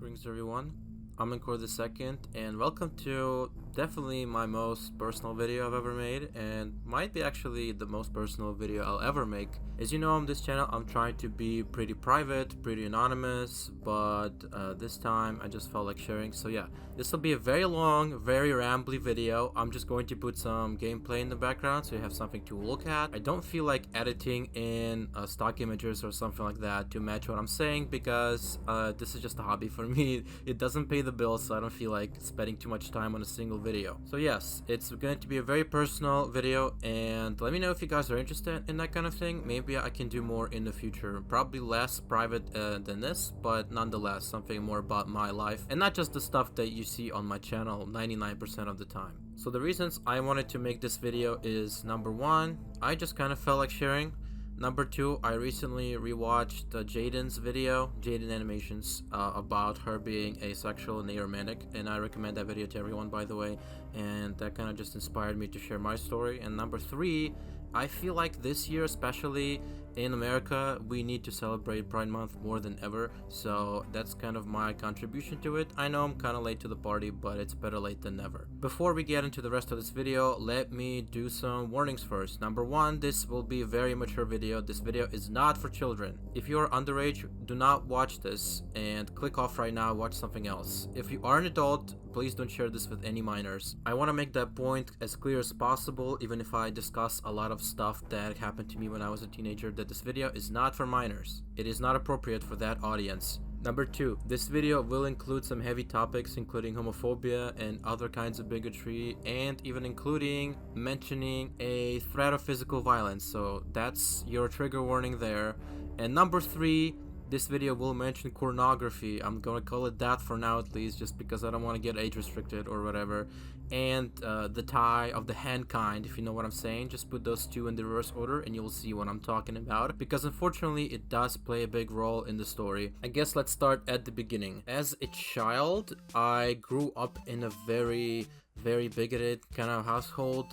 Greetings everyone, I'm Endcards the second, and welcome to definitely my most personal video I've ever made, and might be actually the most personal video I'll ever make. As you know, on this channel I'm trying to be pretty private, pretty anonymous, but this time I just felt like sharing. So yeah, this will be a very long, very rambly video. I'm just going to put some gameplay in the background so you have something to look at. I don't feel like editing in stock images or something like that to match what I'm saying, because this is just a hobby for me. It doesn't pay the bills, so I don't feel like spending too much time on a single video. So yes, it's going to be a very personal video, and let me know if you guys are interested in that kind of thing. Maybe I can do more in the future, probably less private than this, but nonetheless something more about my life and not just the stuff that you see on my channel 99% of the time. So the reasons I wanted to make this video is, number one, I just kind of felt like sharing. Number two, I recently rewatched Jaden's video, Jaden Animations, about her being asexual and aromantic, and I recommend that video to everyone, by the way, and that kind of just inspired me to share my story. And number three, I feel like this year, especially in America, we need to celebrate Pride Month more than ever, so that's kind of my contribution to it. I know I'm kind of late to the party, but it's better late than never. Before we get into the rest of this video, let me do some warnings first. Number one, this will be a very mature video. This video is not for children. If you are underage, do not watch this and click off right now, watch something else. If you are an adult, please don't share this with any minors. I want to make that point as clear as possible, even if I discuss a lot of stuff that happened to me when I was a teenager, that this video is not for minors. It is not appropriate for that audience. Number two, this video will include some heavy topics, including homophobia and other kinds of bigotry, and even including mentioning a threat of physical violence, so that's your trigger warning there. And number three, this video will mention pornography. I'm gonna call it that for now, at least, just because I don't want to get age restricted or whatever. And the tie of the hand kind, if you know what I'm saying. Just put those two in the reverse order and you will see what I'm talking about, because unfortunately it does play a big role in the story. I guess let's start at the beginning. As a child, I grew up in a very bigoted kind of household.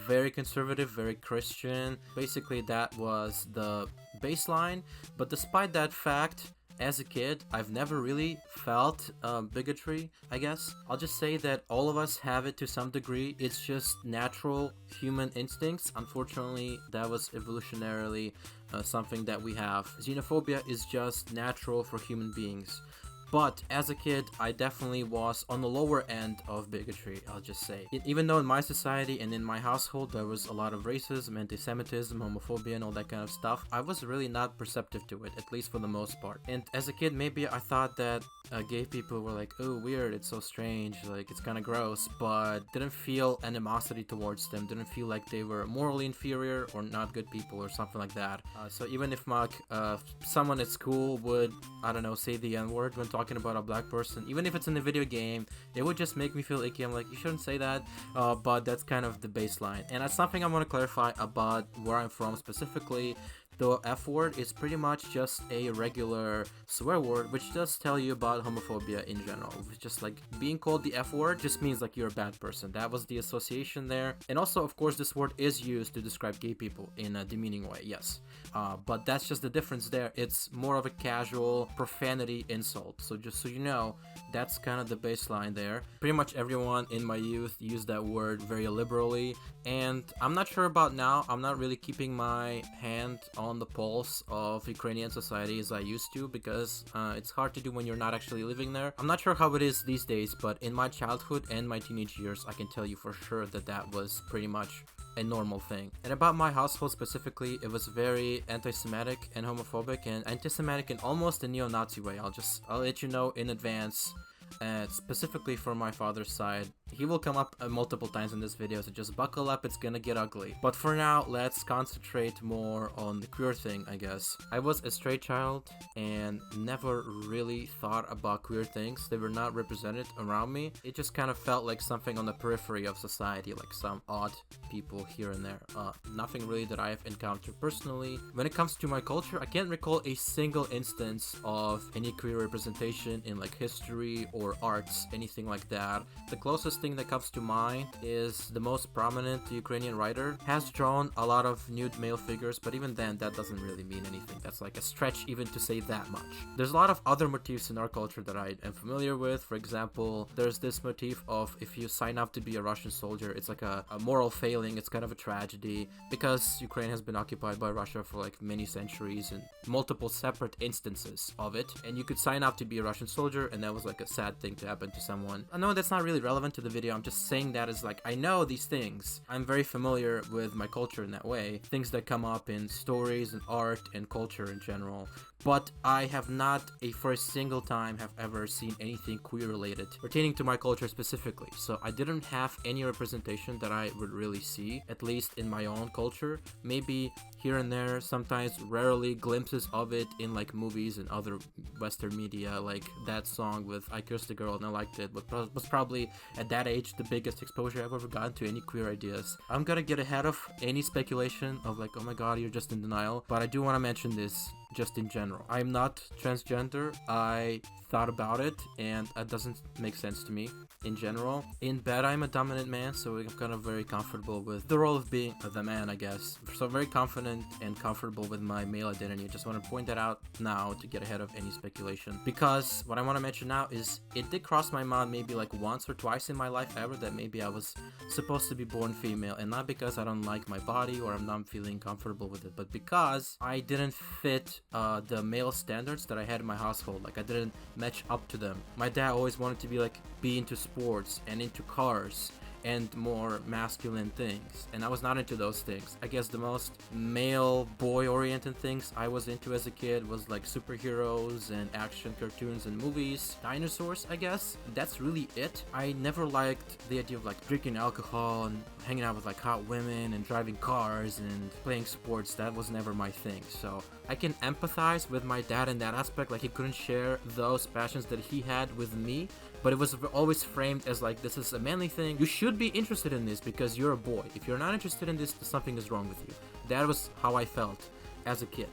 Very conservative, very Christian. Basically that was the baseline, but despite that fact, as a kid, I've never really felt bigotry, I guess. I'll just say that all of us have it to some degree. It's just natural human instincts. Unfortunately, that was evolutionarily something that we have. Xenophobia is just natural for human beings. But as a kid, I definitely was on the lower end of bigotry, I'll just say. Even though in my society and in my household there was a lot of racism, anti-Semitism, homophobia and all that kind of stuff, I was really not perceptive to it, at least for the most part. And as a kid, maybe I thought that gay people were like, oh, weird, it's so strange, like it's kind of gross, but didn't feel animosity towards them, didn't feel like they were morally inferior or not good people or something like that. So even if someone at school would, I don't know, say the N-word when talking about a black person, even if it's in a video game, it would just make me feel icky. I'm like, you shouldn't say that, but that's kind of the baseline. And that's something I want to clarify about where I'm from specifically. The F word is pretty much just a regular swear word, which does tell you about homophobia in general. It's just like being called the F word just means like you're a bad person. That was the association there. And also, of course, this word is used to describe gay people in a demeaning way, yes. But that's just the difference there. It's more of a casual profanity insult. So just so you know, that's kind of the baseline there. Pretty much everyone in my youth used that word very liberally. And I'm not sure about now. I'm not really keeping my hand on the pulse of Ukrainian society as I used to, because it's hard to do when you're not actually living there. I'm not sure how it is these days, but in my childhood and my teenage years, I can tell you for sure that that was pretty much a normal thing. And about my household specifically, it was very anti-Semitic and homophobic, and anti-Semitic in almost a neo-Nazi way. I'll let you know in advance. Specifically for my father's side, he will come up multiple times in this video, so just buckle up, it's gonna get ugly. But for now, let's concentrate more on the queer thing, I guess. I was a straight child and never really thought about queer things. They were not represented around me. It just kind of felt like something on the periphery of society, like some odd people here and there. Nothing really that I've encountered personally. When it comes to my culture, I can't recall a single instance of any queer representation in like history or or arts, anything like that. The closest thing that comes to mind is the most prominent Ukrainian writer has drawn a lot of nude male figures, but even then that doesn't really mean anything. That's like a stretch even to say that much. There's a lot of other motifs in our culture that I am familiar with. For example, there's this motif of if you sign up to be a Russian soldier, it's like a moral failing. It's kind of a tragedy because Ukraine has been occupied by Russia for like many centuries and multiple separate instances of it. And you could sign up to be a Russian soldier, and that was like a sad thing to happen to someone. I know that's not really relevant to the video. I'm just saying that as like, I know these things. I'm very familiar with my culture in that way. Things that come up in stories and art and culture in general. But I have not for a single time have ever seen anything queer related pertaining to my culture specifically. So I didn't have any representation that I would really see, at least in my own culture. Maybe here and there, sometimes rarely glimpses of it in like movies and other Western media, like that song with I Kissed a Girl and I Liked It, but was probably at that age the biggest exposure I've ever gotten to any queer ideas. I'm gonna get ahead of any speculation of like, oh my god, you're just in denial, but I do want to mention this just in general. I'm not transgender. I thought about it and it doesn't make sense to me in general. In bed I'm a dominant man, so I'm kind of very comfortable with the role of being the man, I guess. So very confident and comfortable with my male identity. I just want to point that out now to get ahead of any speculation, because what I want to mention now is it did cross my mind maybe like once or twice in my life ever that maybe I was supposed to be born female, and not because I don't like my body or I'm not feeling comfortable with it, but because I didn't fit the male standards that I had in my household. Like I didn't match up to them. My dad always wanted to be into sports and into cars and more masculine things, and I was not into those things. I guess the most male boy oriented things I was into as a kid was like superheroes and action cartoons and movies, dinosaurs, I guess. That's really it. I never liked the idea of like drinking alcohol and hanging out with like hot women and driving cars and playing sports. That was never my thing. So I can empathize with my dad in that aspect. Like he couldn't share those passions that he had with me, but it was always framed as like, this is a manly thing. You should be interested in this because you're a boy. If you're not interested in this, something is wrong with you. That was how I felt as a kid.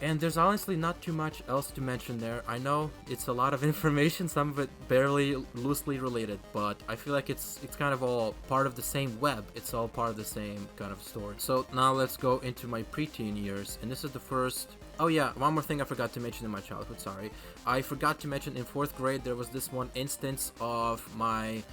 And there's honestly not too much else to mention there. I know it's a lot of information, some of it barely loosely related, but I feel like it's kind of all part of the same web. It's all part of the same kind of story. So now let's go into my preteen years, and this is the first... Oh yeah, one more thing I forgot to mention in my childhood, sorry. I forgot to mention in 4th grade there was this one instance of my...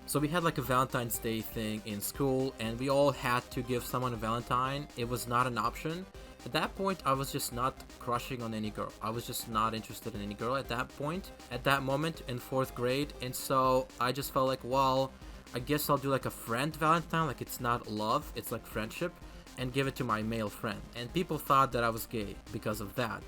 So we had like a Valentine's Day thing in school, and we all had to give someone a Valentine. It was not an option. At that point, I was just not crushing on any girl. I was just not interested in any girl at that point, at that moment in 4th grade. And so I just felt like, well, I guess I'll do like a friend Valentine. Like it's not love, it's like friendship, and give it to my male friend. And people thought that I was gay because of that.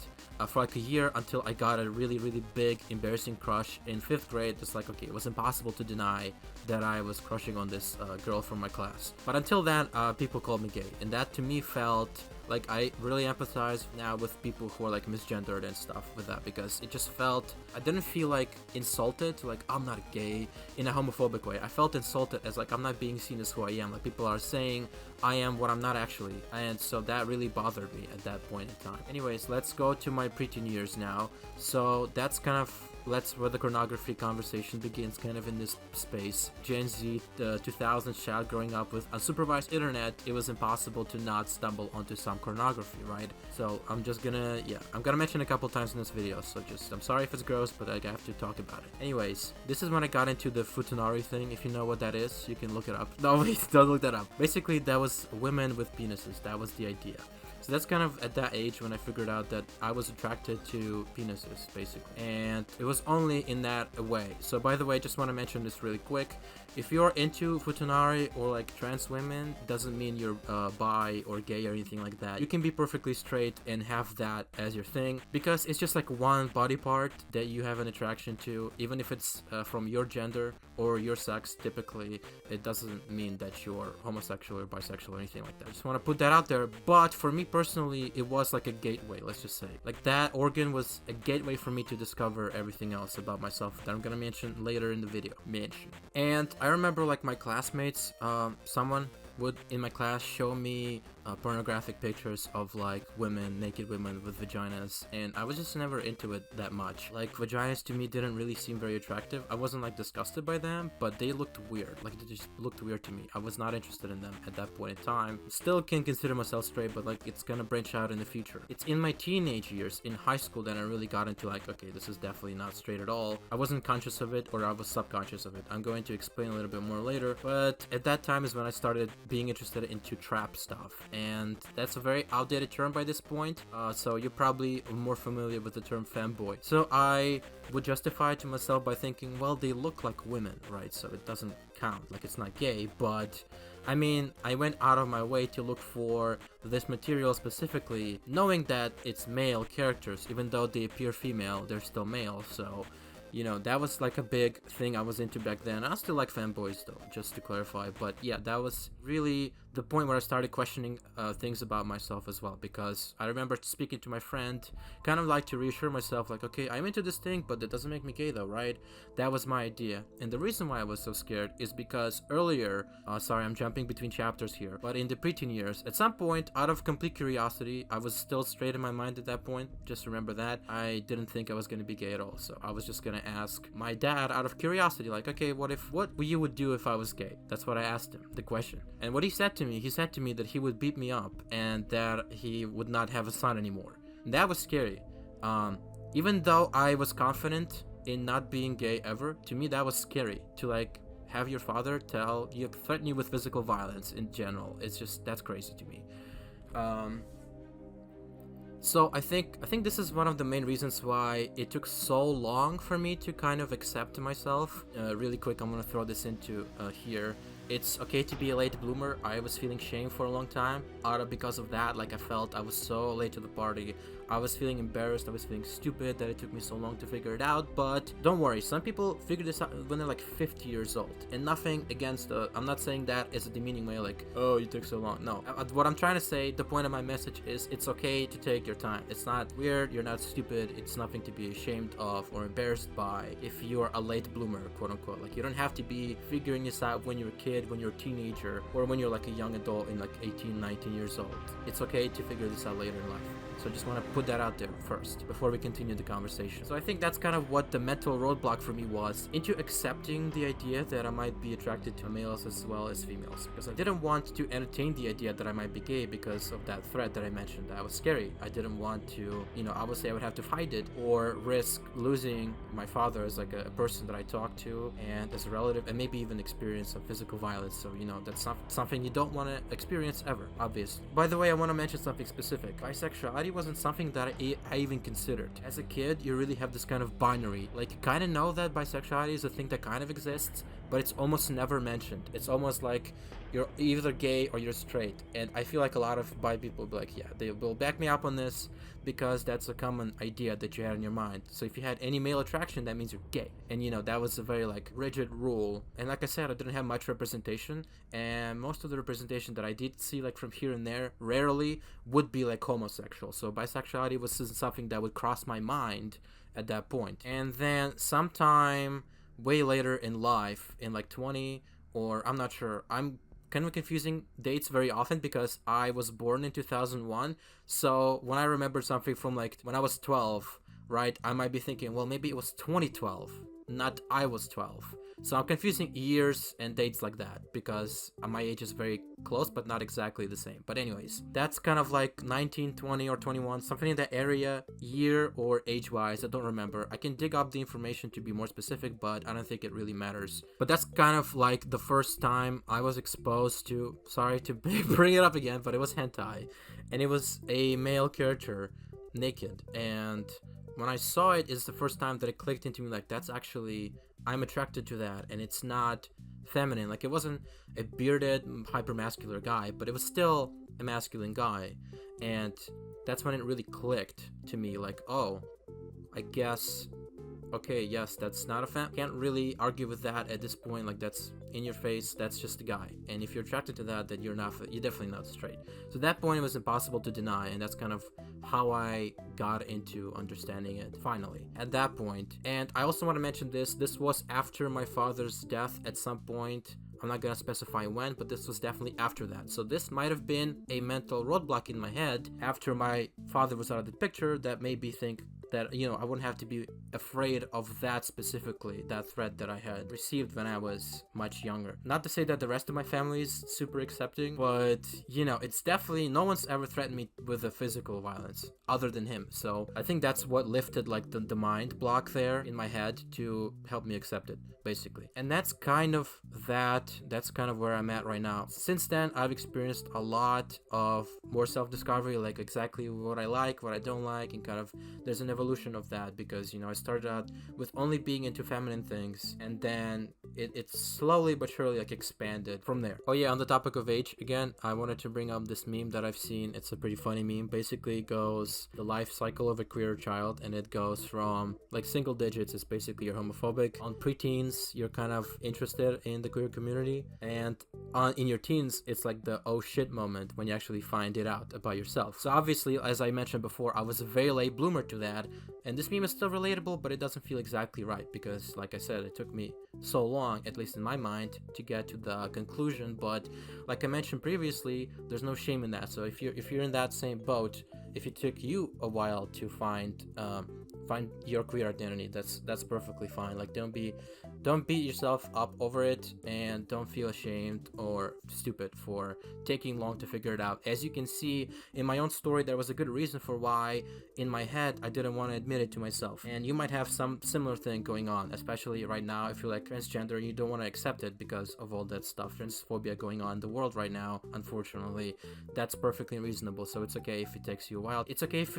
For like a year, until I got a really, really big, embarrassing crush in 5th grade. It's like, okay, it was impossible to deny that I was crushing on this girl from my class. But until then, people called me gay. And that to me felt like I really empathize now with people who are like misgendered and stuff with that, because it just felt, I didn't feel like insulted, like I'm not gay in a homophobic way. I felt insulted as like I'm not being seen as who I am. Like people are saying I am what I'm not actually, and so that really bothered me at that point in time. Anyways, let's go to my preteen years now. So that's kind of where the pornography conversation begins, kind of in this space. Gen Z, the 2000s child growing up with unsupervised internet, it was impossible to not stumble onto some pornography, right? So I'm gonna mention a couple times in this video, so I'm sorry if it's gross, but I have to talk about it. Anyways, this is when I got into the futanari thing. If you know what that is, you can look it up. No, wait, don't look that up. Basically, that was women with penises. That was the idea. So that's kind of at that age when I figured out that I was attracted to penises, basically. And it was only in that way. So by the way, just want to mention this really quick. If you're into futanari or like trans women, doesn't mean you're bi or gay or anything like that. You can be perfectly straight and have that as your thing, because it's just like one body part that you have an attraction to, even if it's from your gender or your sex. Typically, it doesn't mean that you're homosexual or bisexual or anything like that. I just want to put that out there. But for me personally, it was like a gateway, let's just say. Like that organ was a gateway for me to discover everything else about myself that I'm gonna mention later in the video. And I remember like my classmates, someone would in my class show me pornographic pictures of like women, naked women with vaginas, and I was just never into it that much. Like vaginas to me didn't really seem very attractive. I wasn't like disgusted by them, but they looked weird. Like they just looked weird to me. I was not interested in them at that point in time. Still can consider myself straight, but like it's gonna branch out in the future. It's in my teenage years in high school that I really got into like, okay, this is definitely not straight at all. I wasn't conscious of it, or I was subconscious of it. I'm going to explain a little bit more later, but at that time is when I started being interested into trap stuff, and that's a very outdated term by this point, so you're probably more familiar with the term femboy. So I would justify it to myself by thinking, well, they look like women, right? So it doesn't count, like it's not gay. But I mean, I went out of my way to look for this material specifically, knowing that it's male characters. Even though they appear female, they're still male. So you know, that was like a big thing I was into back then. I still like fanboys though, just to clarify. But yeah, that was really the point where I started questioning things about myself as well, because I remember speaking to my friend, kind of like to reassure myself, like, okay, I'm into this thing, but that doesn't make me gay though, right? That was my idea. And the reason why I was so scared is because earlier, sorry, I'm jumping between chapters here, but in the preteen years, at some point, out of complete curiosity, I was still straight in my mind at that point, just remember that, I didn't think I was going to be gay at all. So I was just going to ask my dad out of curiosity, like, okay, what you would do if I was gay? That's what I asked him, the question. And what he said to me that he would beat me up and that he would not have a son anymore. And that was scary. Even though I was confident in not being gay ever, to me that was scary, to like have your father threaten you with physical violence in general. It's just, that's crazy to me. So I think this is one of the main reasons why it took so long for me to kind of accept myself. Really quick, I'm gonna throw this into here. It's okay to be a late bloomer. I was feeling shame for a long time because of that. Like I felt I was so late to the party. I was feeling embarrassed. I was feeling stupid that it took me so long to figure it out. But don't worry, some people figure this out when they're like 50 years old. And nothing against I'm not saying that as a demeaning way, like, oh, you took so long. No, what I'm trying to say, the point of my message is it's okay to take your time. It's not weird. You're not stupid. It's nothing to be ashamed of or embarrassed by if you're a late bloomer, quote unquote. Like you don't have to be figuring this out when you're a kid, when you're a teenager, or when you're like a young adult in like 18, 19 years old. It's okay to figure this out later in life. So I just want to put that out there first before we continue the conversation. So I think that's kind of what the mental roadblock for me was into accepting the idea that I might be attracted to males as well as females, because I didn't want to entertain the idea that I might be gay because of that threat that I mentioned. That was scary. I didn't want to, obviously I would have to hide it or risk losing my father as like a person that I talked to and as a relative, and maybe even experience some physical violence. So that's not something you don't want to experience ever, obviously. By the way, I want to mention something specific. Bisexuality wasn't something that I even considered. As a kid, you really have this kind of binary. Like, you kind of know that bisexuality is a thing that kind of exists, but it's almost never mentioned. It's almost like you're either gay or you're straight. And I feel like a lot of bi people will be like, yeah, they will back me up on this because that's a common idea that you had in your mind. So if you had any male attraction, that means you're gay. And that was a very like rigid rule. And like I said, I didn't have much representation, and most of the representation that I did see like from here and there rarely would be like homosexual. So bisexuality was something that would cross my mind at that point. And then sometime way later in life, in like 20, or I'm not sure, I'm kind of confusing dates very often because I was born in 2001. So when I remember something from like when I was 12, right, I might be thinking, well, maybe it was 2012, not I was 12. So I'm confusing years and dates like that because my age is very close but not exactly the same. But anyways, that's kind of like 19, 20, or 21, something in that area, year or age wise. I don't remember. I can dig up the information to be more specific, but I don't think it really matters. But that's kind of like the first time I was exposed to, sorry to bring it up again, but it was hentai, and it was a male character naked. And when I saw it, it's the first time that it clicked into me, like, that's actually, I'm attracted to that, and it's not feminine. Like, it wasn't a bearded, hypermasculine guy, but it was still a masculine guy. And that's when it really clicked to me, like, oh, I guess, okay, yes, that's not a can't really argue with that at this point. Like, that's in your face, that's just a guy. And if you're attracted to that, then you're definitely not straight. So at that point, it was impossible to deny, and that's kind of how I got into understanding it finally at that point. And I also want to mention this was after my father's death at some point. I'm not gonna specify when, but this was definitely after that. So this might have been a mental roadblock in my head after my father was out of the picture that made me think that, you know, I wouldn't have to be afraid of that specifically, that threat that I had received when I was much younger. Not to say that the rest of my family is super accepting, but, you know, it's definitely, no one's ever threatened me with a physical violence other than him. So I think that's what lifted like the mind block there in my head to help me accept it, basically. And that's kind of where I'm at right now. Since then, I've experienced a lot of more self-discovery, like exactly what I like, what I don't like, and kind of there's an evolution of that, because, you know, I started out with only being into feminine things, and then it slowly but surely like expanded from there. Oh yeah, on the topic of age, again, I wanted to bring up this meme that I've seen. It's a pretty funny meme. Basically it goes the life cycle of a queer child, and it goes from like single digits is basically you're homophobic, on preteens you're kind of interested in the queer community, and in your teens it's like the oh shit moment when you actually find it out about yourself. So obviously, as I mentioned before, I was a very late bloomer to that, and this meme is still relatable, but it doesn't feel exactly right, because like I said, it took me so long, at least in my mind, to get to the conclusion. But like I mentioned previously, there's no shame in that. So if you're in that same boat, if it took you a while to find your queer identity, that's perfectly fine. Like don't beat yourself up over it, and don't feel ashamed or stupid for taking long to figure it out. As you can see in my own story, there was a good reason for why in my head I didn't want to admit it to myself, and you might have some similar thing going on, especially right now if you're like transgender and you don't want to accept it because of all that stuff, transphobia going on in the world right now. Unfortunately, that's perfectly reasonable. So it's okay if it takes you a while. It's okay if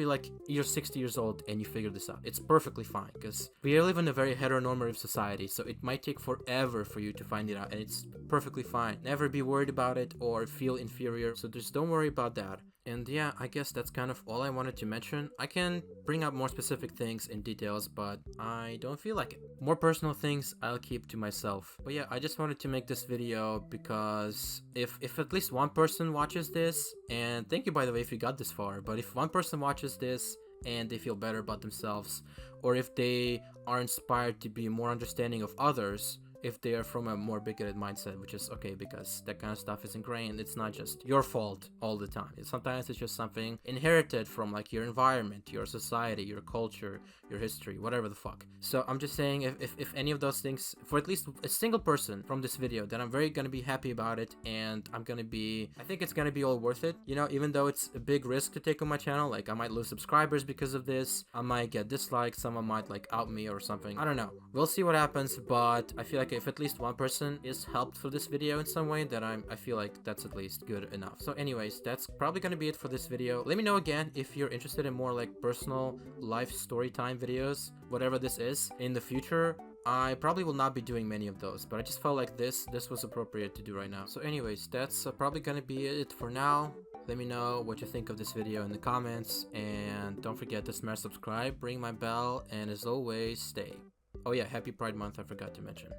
you're 60 years old and you figure this out. It's perfectly fine, because we live in a very heteronormative society, so it might take forever for you to find it out, and it's perfectly fine. Never be worried about it or feel inferior, so just don't worry about that. And yeah, I guess that's kind of all I wanted to mention. I can bring up more specific things in details, but I don't feel like it. More personal things I'll keep to myself. But yeah, I just wanted to make this video because if at least one person watches this, and thank you by the way if you got this far, but if one person watches this and they feel better about themselves, or if they are inspired to be more understanding of others, if they are from a more bigoted mindset, which is okay, because that kind of stuff is ingrained. It's not just your fault all the time. Sometimes it's just something inherited from like your environment, your society, your culture, your history, whatever the fuck. So I'm just saying, if any of those things, for at least a single person from this video, then I'm very gonna be happy about it, and I think it's gonna be all worth it. You know, even though it's a big risk to take on my channel, like I might lose subscribers because of this, I might get disliked, someone might like out me or something, I don't know. We'll see what happens, but I feel like if at least one person is helped for this video in some way, then I feel like that's at least good enough. So anyways, that's probably gonna be it for this video. Let me know again if you're interested in more like personal life story time videos, whatever this is, in the future. I probably will not be doing many of those, but I just felt like this was appropriate to do right now. So anyways, that's probably gonna be it for now. Let me know what you think of this video in the comments, and don't forget to smash subscribe, ring my bell, and as always, stay. Oh yeah, happy Pride Month, I forgot to mention.